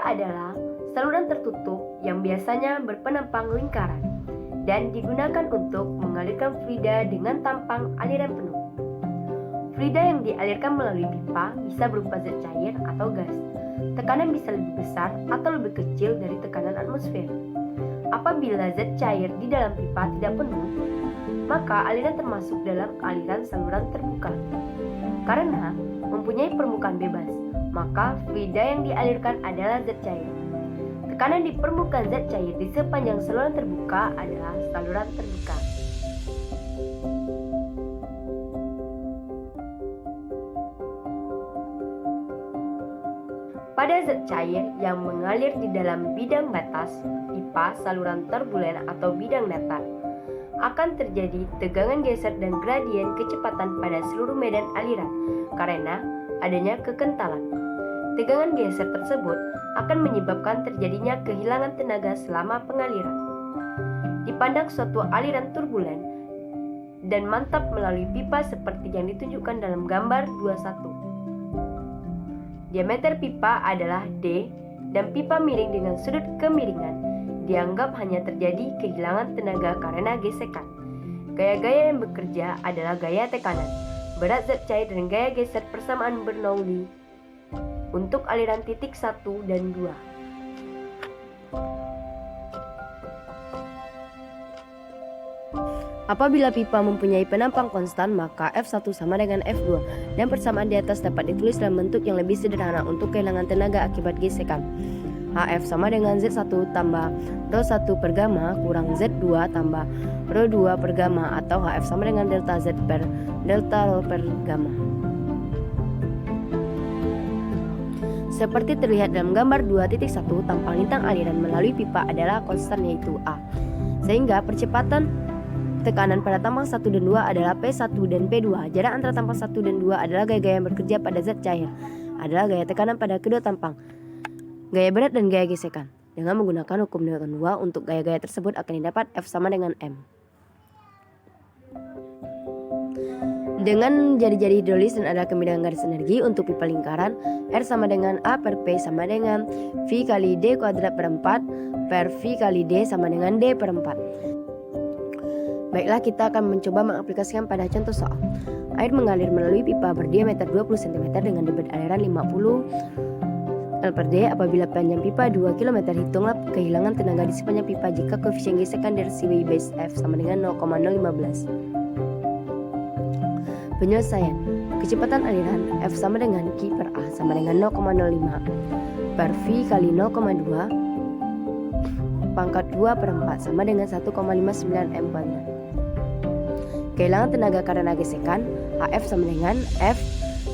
adalah saluran tertutup yang biasanya berpenampang lingkaran dan digunakan untuk mengalirkan fluida dengan tampang aliran penuh. Fluida yang dialirkan melalui pipa bisa berupa zat cair atau gas. Tekanan bisa lebih besar atau lebih kecil dari tekanan atmosfer. Apabila zat cair di dalam pipa tidak penuh, maka aliran termasuk dalam aliran saluran terbuka. Karena mempunyai permukaan bebas, maka fluida yang dialirkan adalah zat cair. Tekanan di permukaan zat cair di sepanjang saluran terbuka adalah saluran terbuka. Pada zat cair yang mengalir di dalam bidang batas, pipa, saluran turbulen atau bidang datar, akan terjadi tegangan geser dan gradien kecepatan pada seluruh medan aliran karena adanya kekentalan. Tegangan geser tersebut akan menyebabkan terjadinya kehilangan tenaga selama pengaliran. Dipandang suatu aliran turbulen dan mantap melalui pipa seperti yang ditunjukkan dalam gambar 21. Diameter pipa adalah D dan pipa miring dengan sudut kemiringan dianggap hanya terjadi kehilangan tenaga karena gesekan. Gaya-gaya yang bekerja adalah gaya tekanan, berat zat cair dan gaya geser persamaan Bernoulli untuk aliran titik 1 dan 2. Apabila pipa mempunyai penampang konstan, maka F1 sama dengan F2 dan persamaan di atas dapat ditulis dalam bentuk yang lebih sederhana untuk kehilangan tenaga akibat gesekan. HF sama dengan Z1 tambah Rho1 per gamma kurang Z2 tambah Rho2 per gamma atau HF sama dengan delta Z per delta Rho per gamma. Seperti terlihat dalam gambar 2.1, tampang lintang aliran melalui pipa adalah konstan yaitu A. Sehingga percepatan tekanan pada tampang 1 dan 2 adalah P1 dan P2. Jarak antara tampang 1 dan 2 adalah gaya-gaya yang bekerja pada zat cair, adalah gaya tekanan pada kedua tampang, gaya berat dan gaya gesekan. Dengan menggunakan hukum Newton 2 untuk gaya-gaya tersebut akan didapat F sama dengan M. Dengan jari-jari hidrolis dan ada kemiringan garis energi untuk pipa lingkaran, R sama dengan A per P sama dengan V kali D kuadrat per 4 per V kali D sama dengan D per 4. Baiklah, kita akan mencoba mengaplikasikan pada contoh soal. Air mengalir melalui pipa berdiameter 20 cm dengan debit aliran 50 L per D. Apabila panjang pipa 2 km, hitunglah kehilangan tenaga di sepanjang pipa jika koefisien gesekan dari CV base F sama dengan 0,015. Penyelesaian. Kecepatan aliran F sama dengan Q per A sama dengan 0,05 per V kali 0,2 pangkat 2 per 4 sama dengan 1,59 M kuadrat. Kehilangan tenaga karena gesekan HF sama dengan F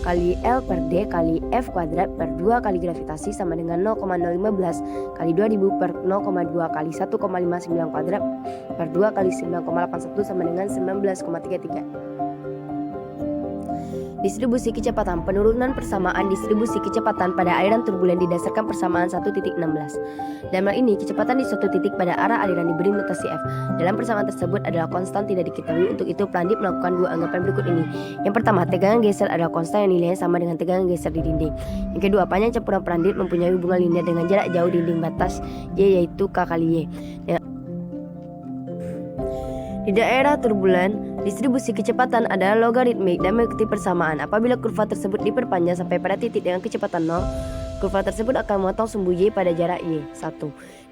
kali L per D kali F kuadrat per 2 kali gravitasi sama dengan 0,015 kali 2000 per 0,2 kali 1,59 kuadrat per 2 kali 9,81 sama dengan 19,33. Distribusi kecepatan. Penurunan persamaan distribusi kecepatan pada aliran turbulen didasarkan persamaan 1.16. Dalam hal ini, kecepatan di suatu titik pada arah aliran diberi notasi F. Dalam persamaan tersebut adalah konstan tidak diketahui. Untuk itu, Plandip melakukan dua anggapan berikut ini. Yang pertama, tegangan geser adalah konstan yang nilainya sama dengan tegangan geser di dinding. Yang kedua, panjang campuran Plandip mempunyai hubungan linear dengan jarak jauh dinding batas Y, yaitu K kali Y. Di daerah turbulen, distribusi kecepatan adalah logaritmik dan mengikuti persamaan. Apabila kurva tersebut diperpanjang sampai pada titik dengan kecepatan 0, kurva tersebut akan memotong sumbu Y pada jarak Y. 1.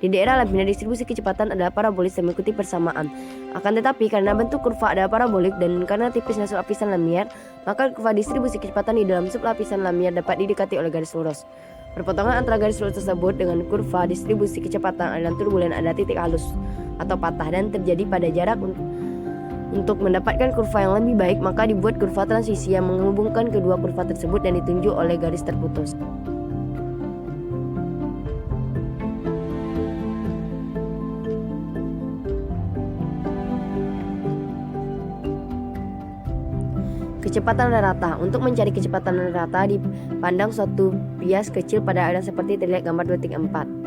Di daerah laminar, distribusi kecepatan adalah parabolis dan mengikuti persamaan. Akan tetapi, karena bentuk kurva adalah parabolik dan karena tipisnya sublapisan laminar, maka kurva distribusi kecepatan di dalam sublapisan laminar dapat didekati oleh garis lurus. Perpotongan antara garis lurus tersebut dengan kurva distribusi kecepatan aliran turbulen adalah titik halus atau patah dan terjadi pada jarak. Untuk mendapatkan kurva yang lebih baik, maka dibuat kurva transisi yang menghubungkan kedua kurva tersebut dan ditunjuk oleh garis terputus. Kecepatan rata. Untuk mencari kecepatan rata dipandang suatu bias kecil pada aliran seperti terlihat gambar 2.4.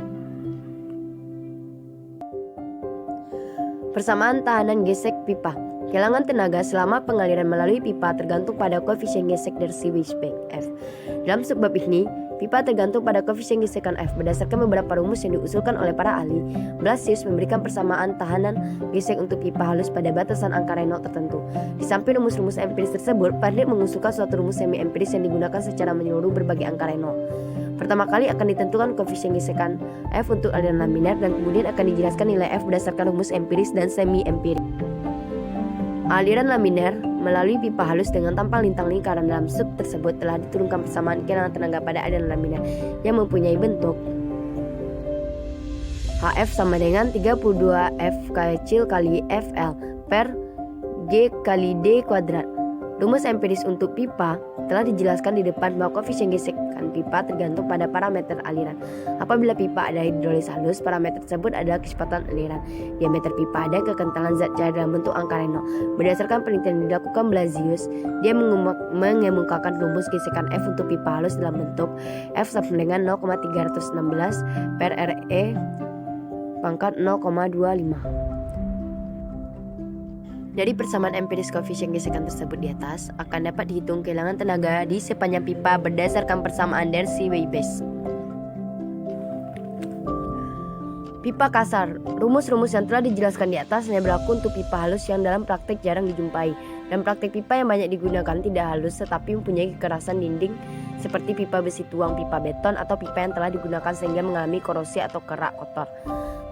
Persamaan tahanan gesek pipa. Kehilangan tenaga selama pengaliran melalui pipa tergantung pada koefisien gesek dari CV F. Dalam subbab ini, pipa tergantung pada koefisien gesekan F. Berdasarkan beberapa rumus yang diusulkan oleh para ahli, Blasius memberikan persamaan tahanan gesek untuk pipa halus pada batasan angka Reynolds tertentu. Di samping rumus-rumus empiris tersebut, Pardik mengusulkan suatu rumus semi-empiris yang digunakan secara menyeluruh berbagai angka Reynolds. Pertama kali akan ditentukan koefisien gesekan F untuk aliran laminar dan kemudian akan dijelaskan nilai F berdasarkan rumus empiris dan semi-empiris. Aliran laminar melalui pipa halus dengan tanpa lintang lingkaran dalam sub tersebut telah diturunkan persamaan kehilangan tenaga pada aliran laminar yang mempunyai bentuk HF sama dengan 32F kecil kali FL per G kali D kuadrat. Rumus empiris untuk pipa telah dijelaskan di depan bahwa koefisien gesekan pipa tergantung pada parameter aliran. Apabila pipa ada hidrolis halus, parameter tersebut adalah kecepatan aliran. Diameter pipa ada kekentalan zat cair dalam bentuk angka Reynolds. Berdasarkan penelitian yang dilakukan Blasius, dia mengemukakan rumus gesekan F untuk pipa halus dalam bentuk F sama dengan 0,316 per RE pangkat 0,25. Dari persamaan empiris koefisien gesekan tersebut di atas, akan dapat dihitung kehilangan tenaga di sepanjang pipa berdasarkan persamaan Darcy Weisbach. Pipa kasar. Rumus-rumus yang telah dijelaskan di atas hanya berlaku untuk pipa halus yang dalam praktek jarang dijumpai. Dan praktek pipa yang banyak digunakan tidak halus tetapi mempunyai kekerasan dinding seperti pipa besi tuang, pipa beton, atau pipa yang telah digunakan sehingga mengalami korosi atau kerak kotor.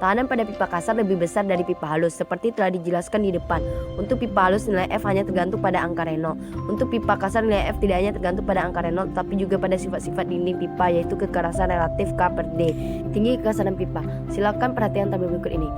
Tahanan pada pipa kasar lebih besar dari pipa halus seperti telah dijelaskan di depan. Untuk pipa halus nilai F hanya tergantung pada angka Reynolds. Untuk pipa kasar nilai F tidak hanya tergantung pada angka Reynolds tetapi juga pada sifat-sifat dinding pipa, yaitu kekerasan relatif K per D, tinggi kekerasan pipa. Silakan perhatikan tabel berikut ini.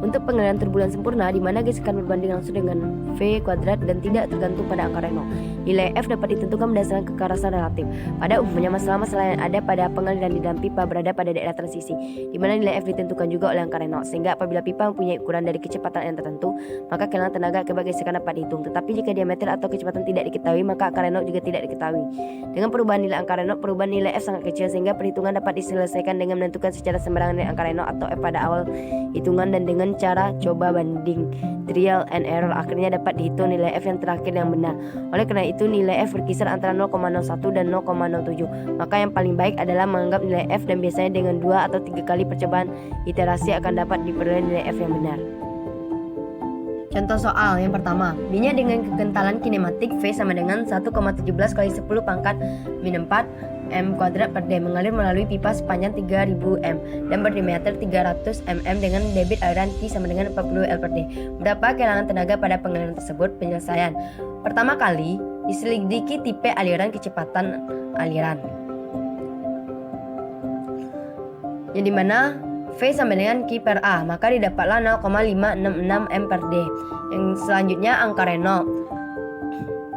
Untuk pengaliran turbulen sempurna di mana gesekan berbanding langsung dengan V kuadrat dan tidak tergantung pada angka Reynolds, nilai F dapat ditentukan berdasarkan kekerasan relatif. Pada umumnya masalah-masalah yang ada pada pengaliran di dalam pipa berada pada daerah transisi, di mana nilai F ditentukan juga oleh angka Reynolds, sehingga apabila pipa mempunyai ukuran dari kecepatan yang tertentu, maka kehilangan tenaga akibat gesekan dapat dihitung. Tetapi jika diameter atau kecepatan tidak diketahui, maka angka Reynolds juga tidak diketahui. Dengan perubahan nilai angka Reynolds, perubahan nilai F sangat kecil sehingga perhitungan dapat diselesaikan dengan menentukan secara sembarangan nilai angka Reynolds atau F pada awal hitungan, dan dengan cara coba banding trial and error akhirnya dapat dihitung nilai F yang terakhir yang benar. Oleh karena itu nilai F berkisar antara 0,01 dan 0,07. Maka yang paling baik adalah menganggap nilai F dan biasanya dengan 2 atau 3 kali percobaan iterasi akan dapat diperoleh nilai F yang benar. Contoh soal yang pertama, minyak dengan kekentalan kinematik V sama dengan 1,17 kali 10 pangkat min 4 M kuadrat per D mengalir melalui pipa sepanjang 3000 M dan berdiameter 300 mm dengan debit aliran Q sama dengan 40 L per D. Berapa kehilangan tenaga pada pengaliran tersebut? Penyelesaian. Pertama kali, diselidiki tipe aliran kecepatan aliran, yang dimana V sama dengan Q per A, maka didapatlah 0,566 M per D. Yang selanjutnya angka Reynolds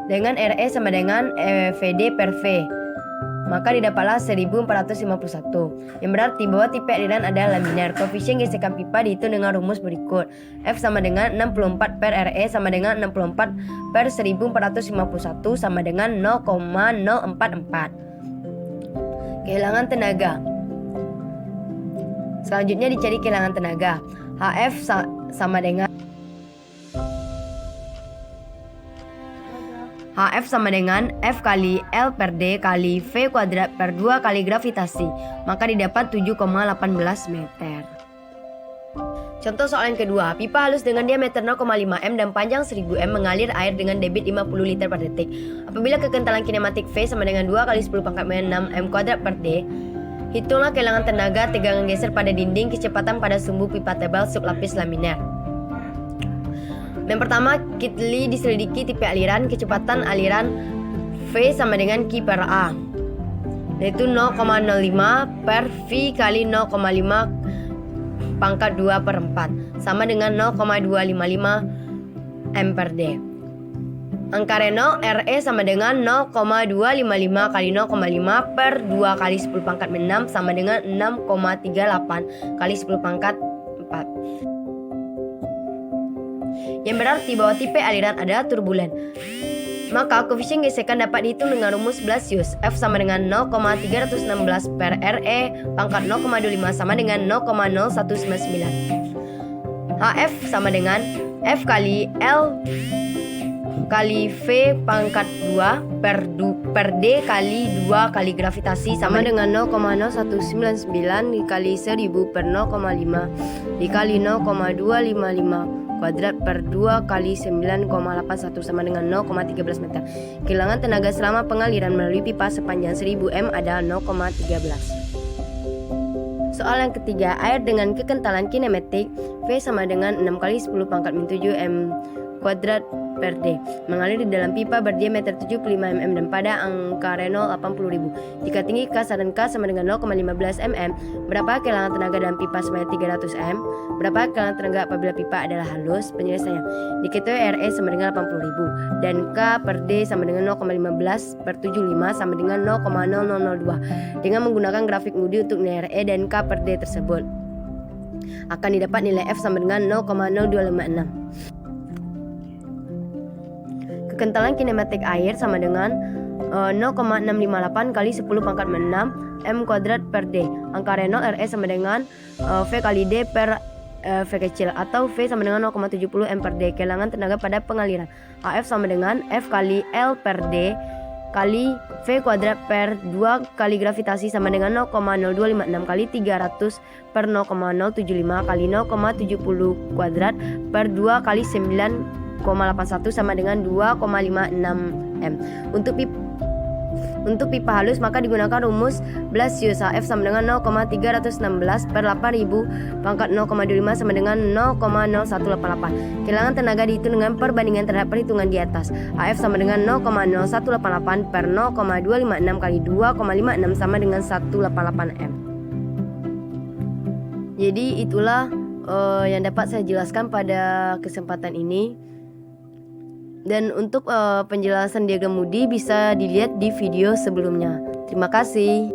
dengan RE sama dengan VD per V, maka didapatlah 1451, yang berarti bahwa tipe aliran adalah laminar. Koefisien gesekan pipa dihitung dengan rumus berikut. F sama dengan 64 per RE sama dengan 64 per 1451 sama dengan 0,044. Kehilangan tenaga. Selanjutnya dicari kehilangan tenaga. HF sama dengan HF sama dengan F kali L per D kali V kuadrat per 2 kali gravitasi, maka didapat 7,18 meter. Contoh soal yang kedua, pipa halus dengan diameter 0,5 m dan panjang 1000 m mengalir air dengan debit 50 liter per detik. Apabila kekentalan kinematik V sama dengan 2 kali 10 pangkat min 6 m kuadrat per D, hitunglah kehilangan tenaga tegangan geser pada dinding, kecepatan pada sumbu pipa tebal sublapis laminar. Yang pertama, kita diselidiki tipe aliran, kecepatan aliran V sama dengan Q per A, yaitu 0,05 per V kali 0,5 pangkat 2 per 4 sama dengan 0,255 M per D. Angka Reynolds RE sama dengan 0,255 kali 0,5 per 2 kali 10 pangkat 6 sama dengan 6,38 kali 10 pangkat 4. Yang berarti bahwa tipe aliran adalah turbulen. Maka koefisien gesekan dapat dihitung dengan rumus Blasius. F sama dengan 0,316 per RE pangkat 0,25 sama dengan 0,0199. HF sama dengan F kali L kali V pangkat 2 per D kali 2 kali gravitasi sama dengan 0,0199 dikali 1000 per 0,5 dikali 0,255 kuadrat per 2 kali 9,81 sama dengan 0,13 meter. Kehilangan tenaga selama pengaliran melalui pipa sepanjang 1000 m adalah 0,13. Soal yang ketiga, air dengan kekentalan kinematik V sama dengan 6 kali 10 pangkat min 7 m kuadrat per D mengalir di dalam pipa berdiameter 75 mm dan pada angka Reynolds 80.000. Jika tinggi K dan K sama dengan 0,15 mm, berapa kehilangan tenaga dalam pipa sebanyak 300 m? Berapa kehilangan tenaga apabila pipa adalah halus? Penyelesaian. Diketahui RE sama dengan 80.000 dan K per D sama dengan 0,15 per 75 sama dengan 0,0002. Dengan menggunakan grafik Moody untuk nilai RE dan K per D tersebut, akan didapat nilai F sama dengan 0,0256. Kekentalan kinematik air sama dengan 0,658 kali 10 pangkat 6 m kuadrat per D. Angka Reynolds RE sama dengan V kali D per V kecil atau V sama dengan 0,70 m per D. Kehilangan tenaga pada pengaliran. AF sama dengan F kali L per D kali V kuadrat per 2 kali gravitasi sama dengan 0,0256 kali 300 per 0,075 kali 0,70 kuadrat per 2 kali 9,81 sama dengan 2,56 m. Untuk pipa halus maka digunakan rumus Blasius. F sama dengan 0,316 per 8000 pangkat 0,25 sama dengan 0,0188. Kehilangan tenaga dihitung dengan perbandingan terhadap perhitungan di atas. AF sama dengan 0,0188 per 0,256 kali 2,56 sama dengan 188 m. Jadi itulah yang dapat saya jelaskan pada kesempatan ini. Dan untuk penjelasan diagram Moody bisa dilihat di video sebelumnya. Terima kasih.